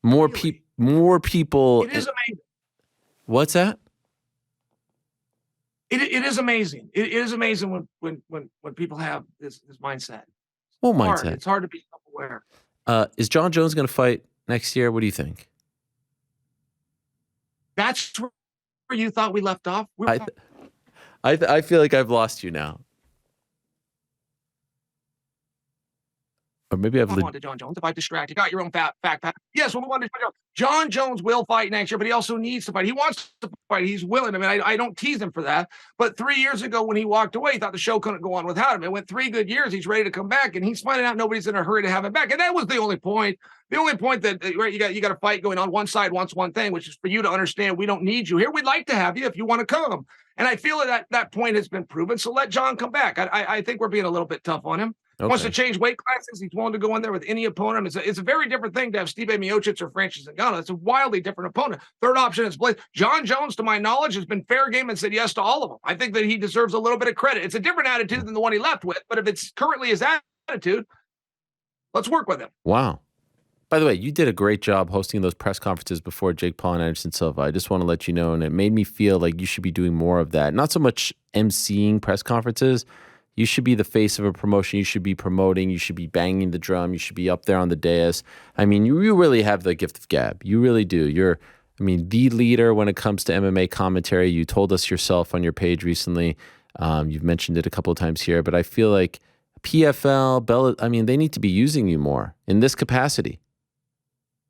More people. It is amazing. What's that? It is amazing. It is amazing when people have this mindset. What mindset? It's hard to be self-aware. Is John Jones going to fight next year? What do you think? That's where you thought we left off. I feel like I've lost you now. Or maybe I have On to John Jones. If I distract, you got your own fact pack. Yes, we'll move on to John Jones. John Jones will fight next year, but he also needs to fight. He wants to fight. He's willing. I mean, I don't tease him for that. But 3 years ago, when he walked away, he thought the show couldn't go on without him. It went 3 good years. He's ready to come back, and he's finding out nobody's in a hurry to have him back. And that was the only point. The only point that right, you got a fight going on. One side wants one thing, which is for you to understand we don't need you here. We'd like to have you if you want to come. And I feel that point has been proven. So let John come back. I think we're being a little bit tough on him. Okay. Wants to change weight classes. He's willing to go in there with any opponent. It's a very different thing to have Stipe Miocic or Francis Ngannou. It's a wildly different opponent. Third option is Blaze. John Jones, to my knowledge, has been fair game and said yes to all of them. I think that he deserves a little bit of credit. It's a different attitude than the one he left with, but if it's currently his attitude, let's work with him. Wow. By the way, you did a great job hosting those press conferences before Jake Paul and Anderson Silva. I just want to let you know, and it made me feel like you should be doing more of that. Not so much emceeing press conferences. You should be the face of a promotion. You should be promoting. You should be banging the drum. You should be up there on the dais. I mean, you really have the gift of gab. You really do. You're, the leader when it comes to MMA commentary. You told us yourself on your page recently. You've mentioned it a couple of times here, but I feel like PFL, Bella, they need to be using you more in this capacity.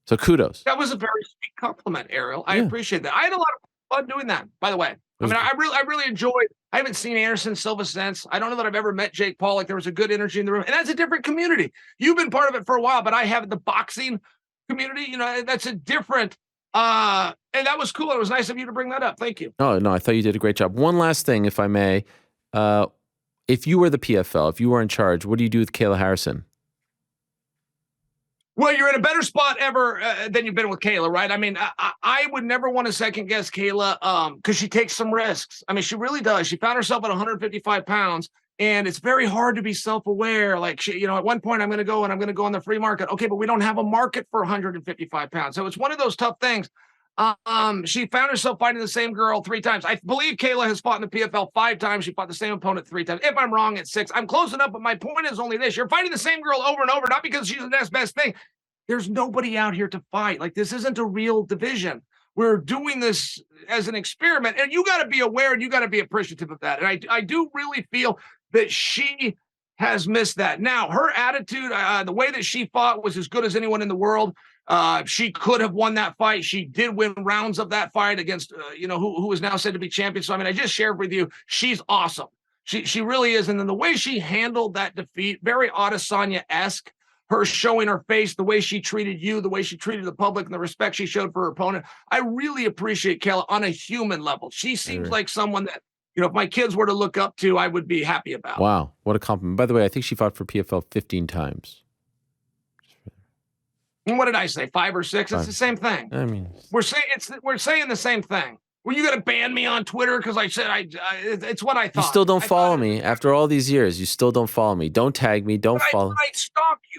So kudos. That was a very sweet compliment, Ariel. I appreciate that. I had a lot of fun doing that, by the way. I really enjoyed. I haven't seen Anderson Silva since. I don't know that I've ever met Jake Paul. Like, there was a good energy in the room, and that's a different community. You've been part of it for a while, but I have the boxing community. That's a different. And that was cool. It was nice of you to bring that up. Thank you. Oh no, I thought you did a great job. One last thing, if I may, if you were the PFL, if you were in charge, what do you do with Kayla Harrison? Well, you're in a better spot ever than you've been with Kayla, right? I would never want to second guess Kayla because she takes some risks. She really does. She found herself at 155 pounds, and it's very hard to be self-aware. Like, at one point, I'm going to go on the free market. Okay, but we don't have a market for 155 pounds. So it's one of those tough things. She found herself fighting the same girl 3 times. I believe Kayla has fought in the PFL 5 times. She fought the same opponent 3 times. If I'm wrong, it's 6. I'm close enough, but my point is only this. You're fighting the same girl over and over, not because she's the next best thing. There's nobody out here to fight. Like, this isn't a real division. We're doing this as an experiment, and you got to be aware and you got to be appreciative of that. And I do really feel that she has missed that. Now, her attitude, the way that she fought was as good as anyone in the world. She could have won that fight. She did win rounds of that fight against, who is now said to be champion. So, I just shared with you, she's awesome. She really is. And then the way she handled that defeat, very Adesanya-esque, her showing her face, the way she treated you, the way she treated the public, and the respect she showed for her opponent. I really appreciate Kayla on a human level. She seems like someone that, if my kids were to look up to, I would be happy about. What a compliment. By the way, I think she fought for PFL 15 times. And what did I say? 5 or 6? It's the same thing. We're saying the same thing. Were you going to ban me on Twitter because I said it's what I thought? You still don't follow me after all these years. You still don't follow me. Don't tag me. Don't follow.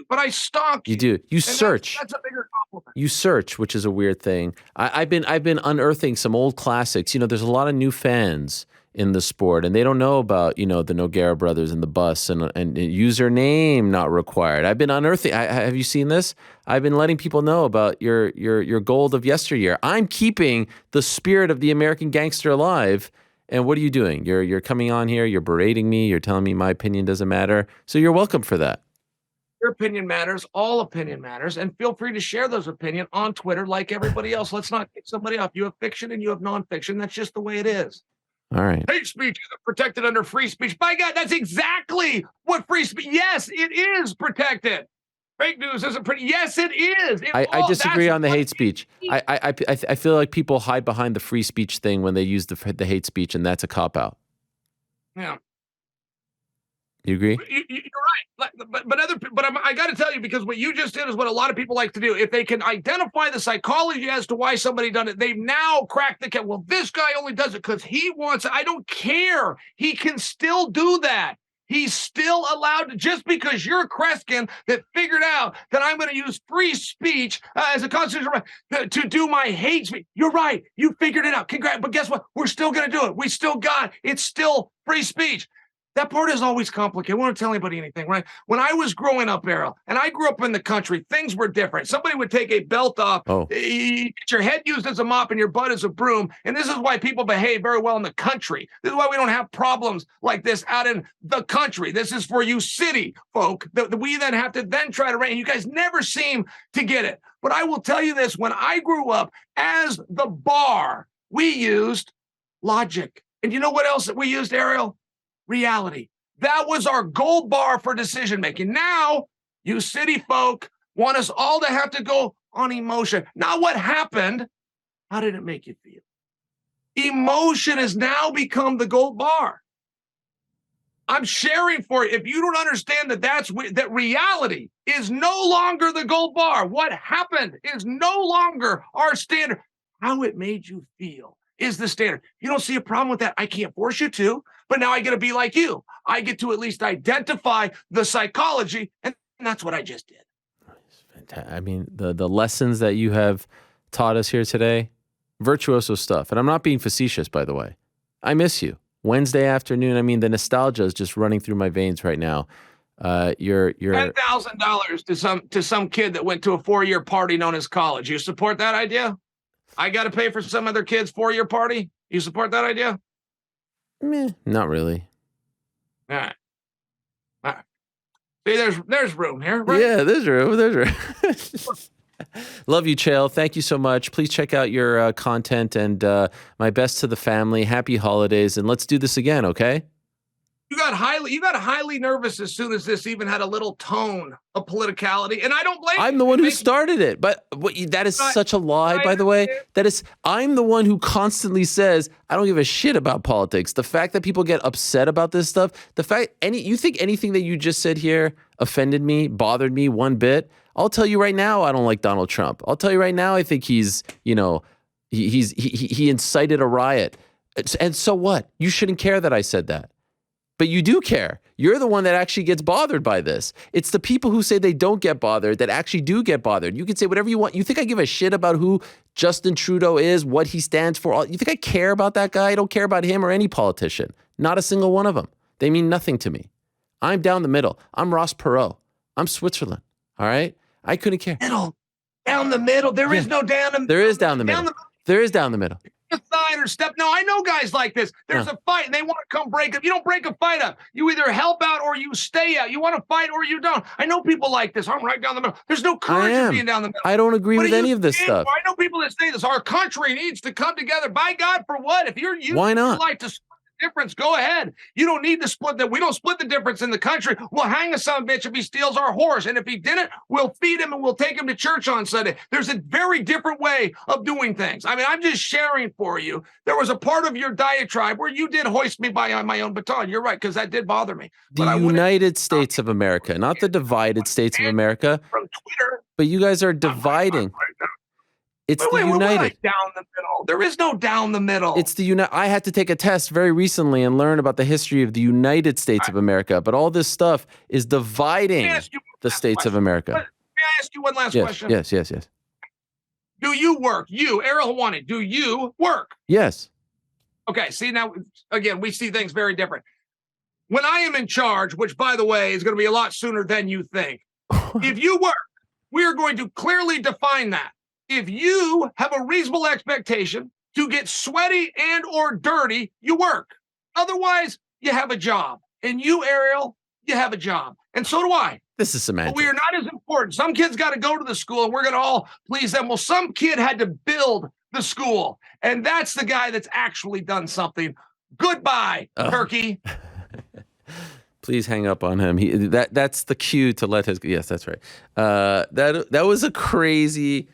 But I stalk you. You do. You search. That's a bigger compliment. You search, which is a weird thing. I've been unearthing some old classics. There's a lot of new fans in the sport, and they don't know about the Nogueira brothers and the bus and username not required. I've been unearthing. Have you seen this? I've been letting people know about your gold of yesteryear. I'm keeping the spirit of the American gangster alive. And what are you doing? You're coming on here. You're berating me. You're telling me my opinion doesn't matter. So you're welcome for that. Your opinion matters. All opinion matters. And feel free to share those opinions on Twitter like everybody else. Let's not kick somebody off. You have fiction and you have nonfiction. That's just the way it is. All right. Hate speech is protected under free speech. By God, that's exactly what free speech. Yes, it is protected. Fake news isn't pretty. Yes, it is. I disagree on the hate speech. I feel like people hide behind the free speech thing when they use the hate speech, and that's a cop out. Yeah. You agree? You're right. But I got to tell you, because what you just did is what a lot of people like to do. If they can identify the psychology as to why somebody done it, they've now cracked the case. Well, this guy only does it because he wants it. I don't care. He can still do that. He's still allowed to, just because you're a Kreskin that figured out that I'm going to use free speech as a constitutional right to do my hate speech. You're right. You figured it out. Congrats. But guess what? We're still going to do it. We still got it. It's still free speech. That part is always complicated. I won't tell anybody anything, right? When I was growing up, Errol, and I grew up in the country, things were different. Somebody would take a belt off, Oh, get your head used as a mop and your butt as a broom. And this is why people behave very well in the country. This is why we don't have problems like this out in the country. This is for you city folk that we then have to then try to rein. You guys never seem to get it. But I will tell you this, when I grew up, as the bar, we used logic. And you know what else that we used, Ariel? Reality. That was our gold bar for decision making. Now, you city folk want us all to have to go on emotion. Not what happened. How did it make you feel? Emotion has now become the gold bar. I'm sharing for you. If you don't understand that reality is no longer the gold bar. What happened is no longer our standard. How it made you feel is the standard. You don't see a problem with that. I can't force you to, but now I get to be like you. I get to at least identify the psychology, and that's what I just did. I mean, the lessons that you have taught us here today, virtuoso stuff. And I'm not being facetious, by the way. I miss you. Wednesday afternoon. I mean, the nostalgia is just running through my veins right now. You're $10,000 to some kid that went to a 4-year party known as college. You support that idea? I got to pay for some other kid's 4-year party. You support that idea? Meh, not really. All right. All right. See, there's room here, right? Yeah, there's room. There's room. Love you, Chael. Thank you so much. Please check out your content, and my best to the family. Happy holidays, and let's do this again, okay? You got highly nervous as soon as this even had a little tone of politicality, and I don't blame you. I'm the one who started it, but that is such a lie, by the way. I'm the one who constantly says, I don't give a shit about politics. The fact that people get upset about this stuff, you think anything that you just said here offended me, bothered me one bit? I'll tell you right now, I don't like Donald Trump. I'll tell you right now, I think he's, he incited a riot. And so what? You shouldn't care that I said that. But you do care. You're the one that actually gets bothered by this. It's the people who say they don't get bothered that actually do get bothered. You can say whatever you want. You think I give a shit about who Justin Trudeau is, what he stands for? You think I care about that guy? I don't care about him or any politician. Not a single one of them. They mean nothing to me. I'm down the middle. I'm Ross Perot. I'm Switzerland. All right? I couldn't care. Down the middle. There is no down the middle. There is down the middle. There is down the middle. Aside or step. No, I know guys like this. There's a fight and they want to come break up. You don't break a fight up. You either help out or you stay out. You want to fight or you don't. I know people like this. I'm right down the middle. There's no courage in being down the middle. I don't agree with any of this stuff. I know people that say this. Our country needs to come together. By God, for what? If you're using Why not? your life to split the difference, go ahead. You don't need to split that. We don't split the difference in the country. We'll hang a son of a bitch if he steals our horse. And if he didn't, we'll feed him and we'll take him to church on Sunday. There's a very different way of doing things. I mean, I'm just sharing for you. There was a part of your diatribe where you did hoist me by on my own baton. You're right, because that did bother me. The United States of America, not the divided States of America. From Twitter. But you guys are dividing. It's the United. Down the middle. There is no down the middle. It's the United. I had to take a test very recently and learn about the history of the United States of America. But all this stuff is dividing the states of America. May I ask you one last question? Yes. Do you work? You, Errol Hawani, do you work? Yes. Okay, see, now, again, we see things very different. When I am in charge, which, by the way, is going to be a lot sooner than you think, if you work, we are going to clearly define that. If you have a reasonable expectation to get sweaty and or dirty, you work. Otherwise, you have a job. And you, Ariel, you have a job. And so do I. This is semantic. But we are not as important. Some kids got to go to the school and we're going to all please them. Well, some kid had to build the school. And that's the guy that's actually done something. Goodbye, turkey. Please hang up on him. That's the cue to let his. Yes, that's right. That was a crazy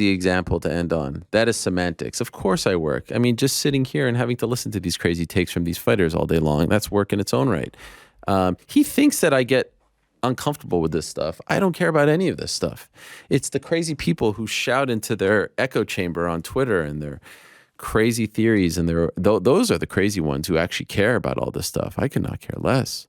example to end on. That is semantics. Of course I work. I mean, just sitting here and having to listen to these crazy takes from these fighters all day long, that's work in its own right. He thinks that I get uncomfortable with this stuff. I don't care about any of this stuff. It's the crazy people who shout into their echo chamber on Twitter and their crazy theories, and those are the crazy ones who actually care about all this stuff. I could not care less.